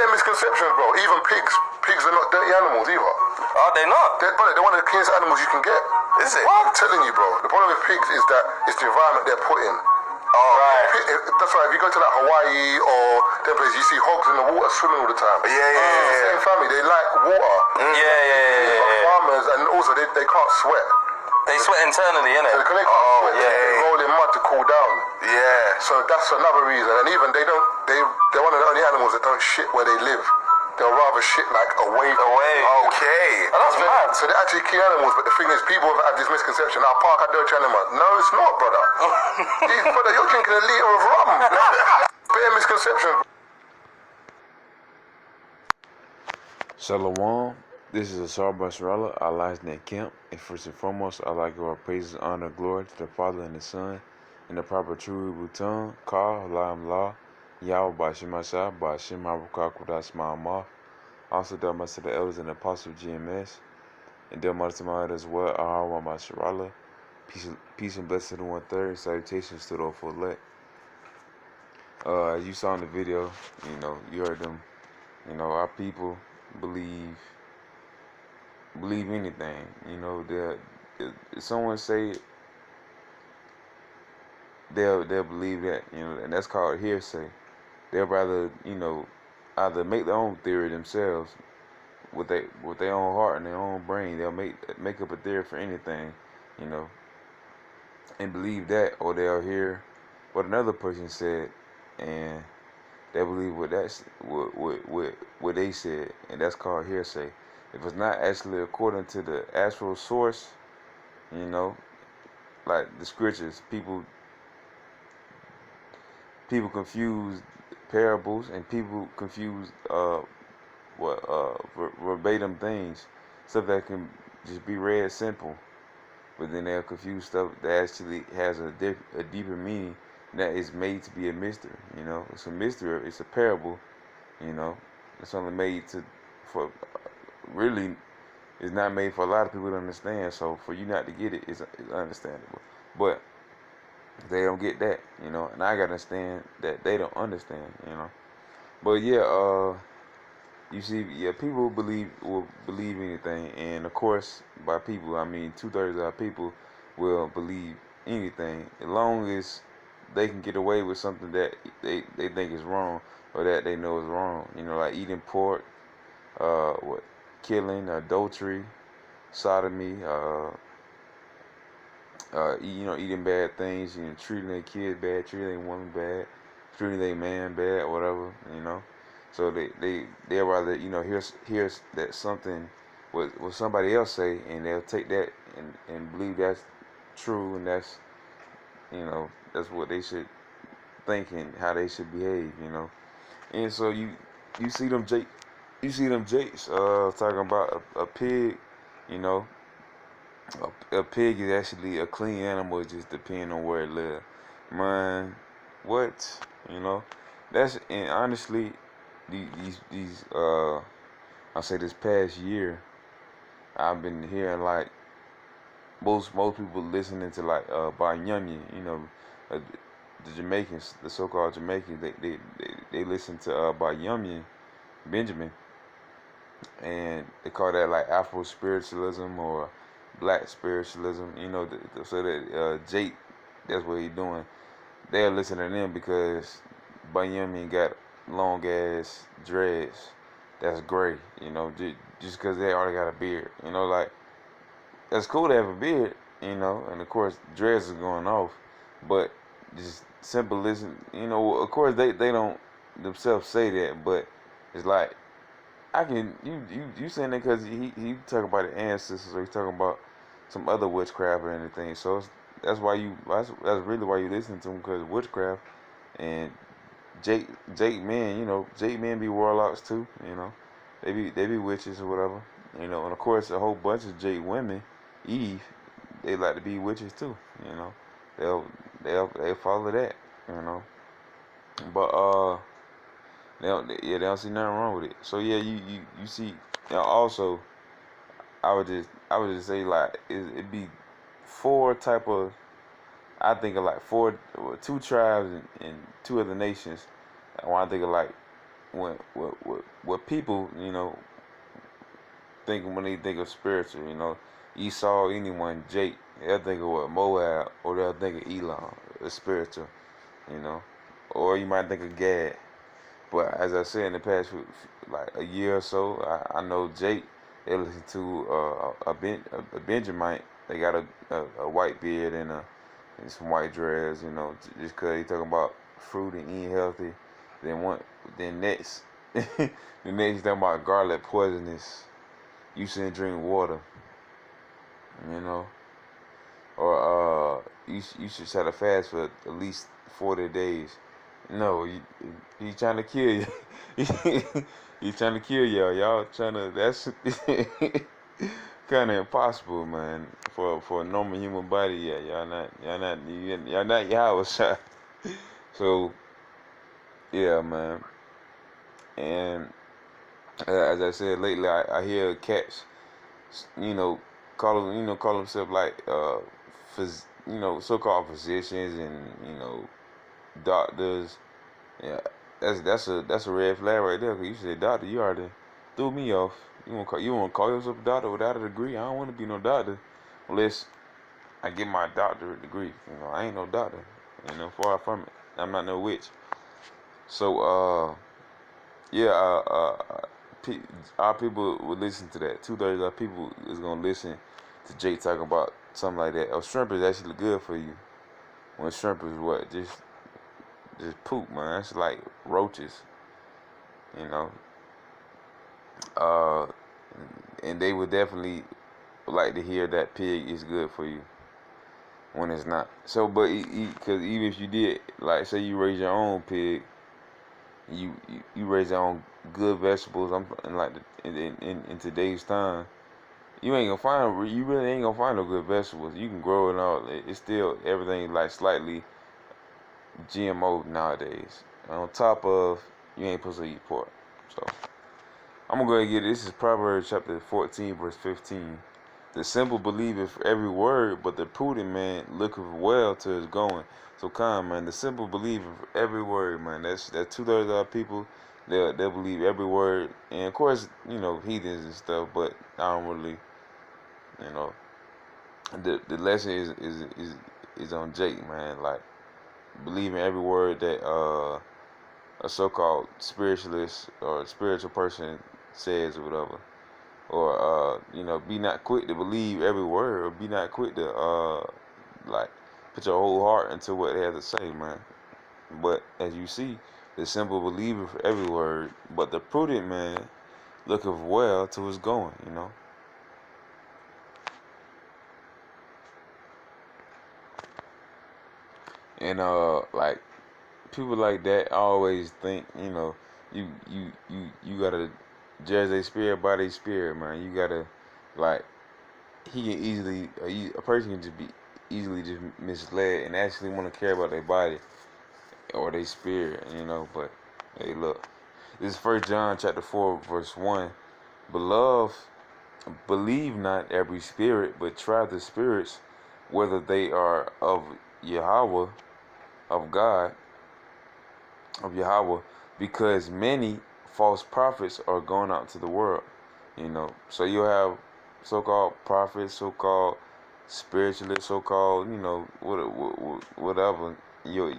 bare misconceptions, bro. Even pigs are not dirty animals either. Are they not? They're one of the cleanest animals you can get. Is it? I'm telling you, bro. The problem with pigs is that it's the environment they're put in. Oh, right. That's why if you go to like Hawaii or them places, you see hogs in the water swimming all the time. Yeah. Same family, they like water. Yeah. Farmers, and also they can't sweat. They sweat internally, innit? So because they can't sweat, they roll in mud to cool down. Yeah. So that's another reason. And even they're one of the only animals that don't shit where they live. They'll rather shit like away. Okay. Oh, that's mad. So they're actually key animals, but the thing is, people have had this misconception. Our park are dirty animals. No, it's not, brother. Brother, you're drinking a litre of rum. Bare misconception. Shalom, this is Asar Basrala, Allah's name Kemp, and first and foremost, I'd like to give our praises, honor, and glory to the Father and the Son, in the proper true Hebrew tongue, Ka, Allah, Yahweh, Bashim Ashah, Bashim Abukah, Kudas Ma'amah. Also, Dhammas to the elders and the apostles of GMS, and Dhammas to my as well, Ahawah Masharala. Peace and blessing to 1/3, salutations to the full elect. As you saw in the video, you heard them, our people believe anything. If someone say it, they'll believe that, and that's called hearsay. They'll rather, either make their own theory themselves with their own heart and their own brain. They'll make up a theory for anything, and believe that, or they'll hear what another person said and they believe what they said, and that's called hearsay. If it's not actually according to the actual source, like the scriptures, people confuse parables, and people confuse verbatim things, stuff that can just be read simple, but then they'll confuse stuff that actually has a deeper meaning that is made to be a mystery. It's a mystery. It's a parable. It's only made really, it's not made for a lot of people to understand. So for you not to get it is understandable. But they don't get that, and I gotta understand that they don't understand, But you see, people will believe anything, and of course, by people I mean 2/3 of our people will believe anything, as long as they can get away with something that they think is wrong, or that they know is wrong. Like eating pork, killing, adultery, sodomy, eating bad things, treating their kid bad, treating their woman bad, treating their man bad, whatever, So they rather, hear that something what somebody else say, and they'll take that and believe that's true, and that's, that's what they should think and how they should behave, And so you see them jakes talking about a pig, a pig is actually a clean animal, just depending on where it lives. Man, what? That's, and honestly, these I say this past year, I've been hearing like most people listening to like Banyami, the Jamaicans, the so-called Jamaicans, they listen to Banyami Benjamin, and they call that like Afro spiritualism or Black spiritualism, so that Jake, that's what he doing. They're listening to them because Banyami got long ass dreads that's gray, just because they already got a beard, like, that's cool to have a beard, and of course dreads is going off, but just simple listen, of course they don't themselves say that, but it's like, I can, you saying that because he talking about the ancestors, or he talking about some other witchcraft or anything, so that's really why you listen to him, because of witchcraft. And Jake men, Jake men be warlocks too, they be witches or whatever, and of course a whole bunch of Jake women, Eve, they like to be witches too, they'll follow that, but they don't see nothing wrong with it. So yeah, you see, also I would just say, like, it'd be four type of, I think of like two tribes and two other nations. When I think of like what people, think when they think of spiritual, Esau, anyone, Jake, they'll think of what, Moab, or they'll think of Elon, it's spiritual, you know, or you might think of Gad. But as I said in the past, like a year or so, I know Jake. They listen to a Benjamite. They got a white beard and some white dreads, just cause he talking about fruit and eating healthy. Then next, the next talking about garlic poisonous. You shouldn't drink water, you know, or you should try to fast for at least 40 days. No, he trying to kill you. He trying to kill y'all. Y'all trying to. That's kind of impossible, man. For a normal human body, yeah. Y'all not y'all shot. So yeah, man. And as I said lately, I hear cats, you know, call themselves like so-called physicians and doctors. Yeah, that's a red flag right there. Cause you said doctor, you already threw me off. You want to call yourself a doctor without a degree? I don't want to be no doctor unless I get my doctorate degree. I ain't no doctor. Far from it. I'm not no witch. So yeah, our people would listen to that. 2/3 of our people is gonna listen to Jake talking about something like that. Oh, shrimp is actually good for you. When shrimp is what? Just poop, man. It's like roaches, you know. Uh, and they would definitely like to hear that pig is good for you when it's not. So, but because even if you did, like, say you raise your own pig, you raise your own good vegetables. I'm like in today's time, you really ain't gonna find no good vegetables. You can grow it all. It's still everything like slightly GMO nowadays. On top of you ain't supposed to eat pork. So I'm gonna go ahead and get it. This is Proverbs chapter 14, verse 15. The simple believeth every word, but the prudent man looketh well to his going. So man, the simple believeth every word, man. That's 2/3 of our people. They'll believe every word, and of course, heathens and stuff. But I don't really, you know. The lesson is on Jake, man. Like believing every word that a so-called spiritualist or spiritual person says or whatever, or be not quick to believe every word, or be not quick to like put your whole heart into what they have to say, man. But as you see, the simple believer for every word, but the prudent man looketh well to his going. And like people like that always think, you gotta judge their spirit by their spirit, man. You gotta, like, he can easily a person can just be easily just misled and actually want to care about their body or their spirit, But hey, look, this is 1 John chapter 4 verse 1. Beloved, believe not every spirit, but try the spirits whether they are of Yahweh, of God, of Yahweh, because many false prophets are going out to the world. So you'll have so-called prophets, so-called spiritualists, so-called, whatever. You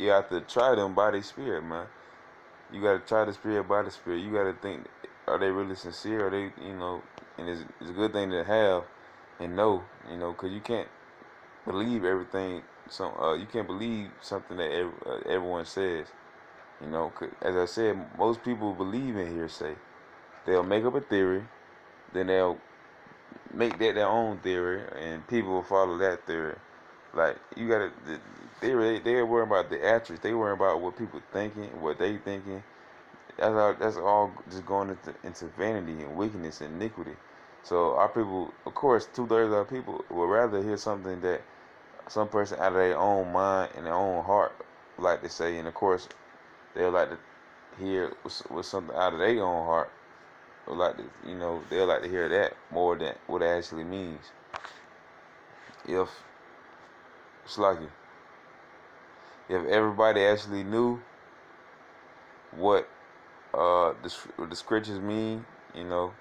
have to try them by the spirit, man. You got to try the spirit by the spirit. You got to think, are they really sincere? Are they, and it's a good thing to have and know, because you can't believe everything. You can't believe something that everyone says. 'Cause as I said, most people believe in hearsay. They'll make up a theory, then they'll make that their own theory, and people will follow that theory. Like, you gotta, the theory, they're worrying about the attributes. They worrying about what people thinking, what they thinking. That's all just going into vanity and wickedness and iniquity. So our people, of course, 2/3 of our people would rather hear something that some person out of their own mind and their own heart like to say, and of course they'll like to hear with something out of their own heart, or like to, they'll like to hear that more than what it actually means. If it's like if everybody actually knew what the scriptures mean, you know,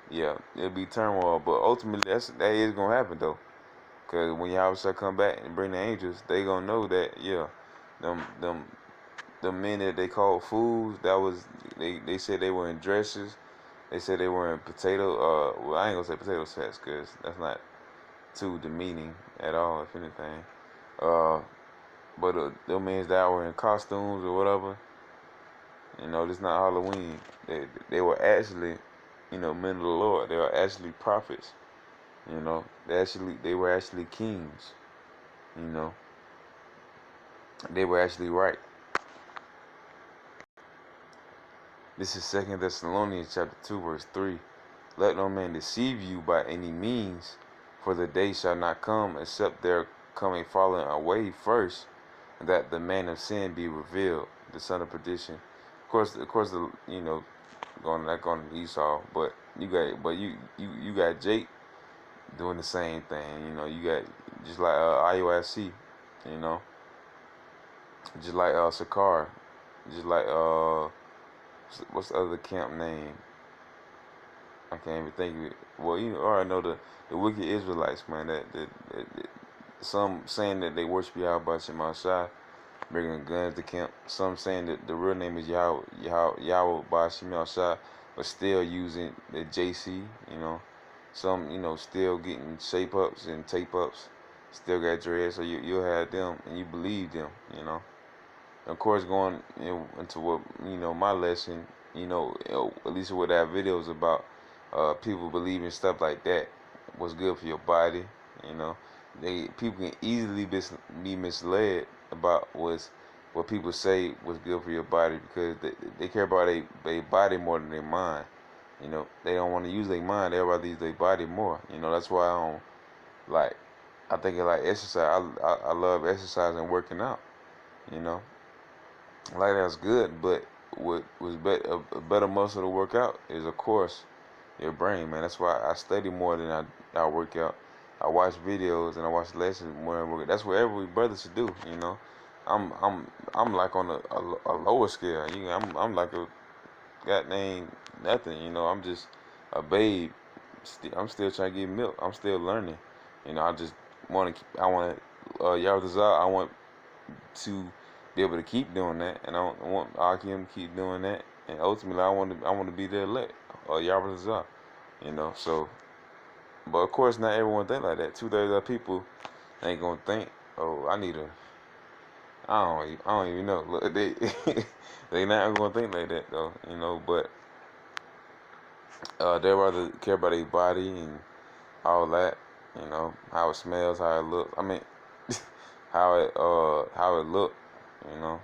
yeah, it'll be turmoil. But ultimately, that is gonna happen though, cause when Yahweh come back and bring the angels, they gonna know that yeah, them the men that they called fools, that was they said they were in dresses. They said they were in potato. Well, I ain't gonna say potato sacks, cause that's not too demeaning at all, if anything. Uh, but them men that were in costumes or whatever, you know, this not Halloween. They were actually, you know, men of the Lord. They were actually prophets. You know, they were actually kings. You know, they were actually right. This is 2 Thessalonians chapter 2, verse 3. Let no man deceive you by any means, for the day shall not come except there come a falling away first, that the man of sin be revealed, the son of perdition. Of course, you know, going to Esau, but you got Jake doing the same thing. You know, you got just like IUIC, you know, just like Sakar, just like what's the other camp name? I can't even think of it. Well, you already know the wicked Israelites, man. That some saying that they worship Yahweh by Shema Shai, bringing guns to camp. Some saying that the real name is Yahweh by Shema Shai, but still using the JC. You know, some still getting shape ups and tape ups. Still got dreads, so you'll have them and you believe them. You know. Of course, going into what my lesson, at least what that video is about, people believing stuff like that was good for your body. You know, people can easily be misled about what people say was good for your body because they care about their body more than their mind. You know, they don't want to use their mind; they rather use their body more. You know, that's why I don't like. I think I like exercise. I love exercise and working out. You know. Like that's good, but what was a better muscle to work out is, of course, your brain, man. That's why I study more than I work out. I watch videos and I watch lessons more than work. That's what every brother should do, you know. I'm like on a lower scale. I'm like a goddamn nothing, you know. I'm just a babe. I'm still trying to get milk. I'm still learning. You know, I just want to. I want I want to be able to keep doing that, and I want Akim to keep doing that, and ultimately I want to be the elect, Yahweh Zah, you know. So, but of course, not everyone think like that. 2/3 of people ain't gonna think, oh, I don't even know. Look, they they not gonna think like that though, you know. But they rather care about their body and all that, you know, how it smells, how it looks. I mean, how it look, you know.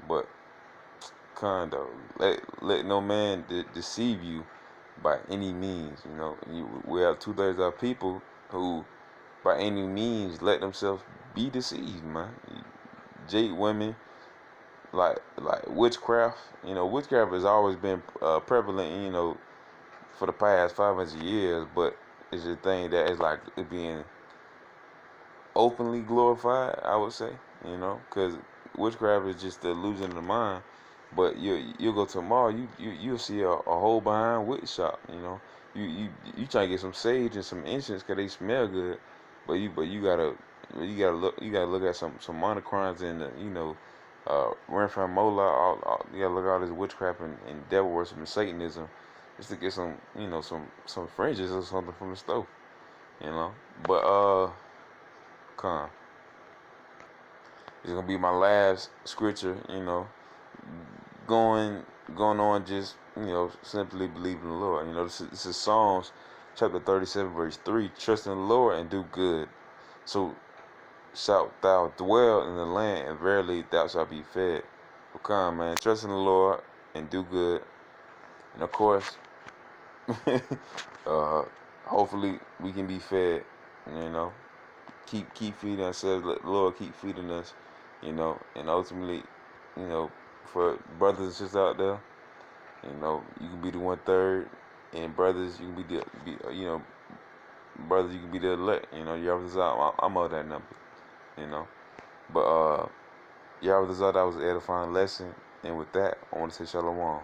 But kind of let no man deceive you by any means. You know, we have 2/3 of people who, by any means, let themselves be deceived, man. Jade women, like witchcraft. You know, witchcraft has always been prevalent. You know, for the past 500 years, but it's a thing that is like it being openly glorified, I would say, you know, because witchcraft is just the illusion of the mind. But you'll go to a mall, you'll see a whole behind witch shop, you know. You try to get some sage and some incense because they smell good, but you gotta look at some monochrons and Renfram Mola, you gotta look at all this witchcraft and devil worship and Satanism just to get some fringes or something from the stove, you know. But Con. It's gonna be my last scripture, you know, going going on just, simply believe in the Lord. You know, this is Psalms chapter 37, verse 3. Trust in the Lord and do good. So shalt thou dwell in the land, and verily thou shalt be fed. Well, come, man. Trust in the Lord and do good. And of course, uh, hopefully we can be fed, you know. Keep feeding ourselves. Let the Lord keep feeding us, you know. And ultimately, for brothers and sisters out there, you can be the 1/3, and brothers, you can brothers, you can be the elect. You know, I'm of that number, you know. But Y'all, that was an edifying lesson. And with that, I want to say shalom.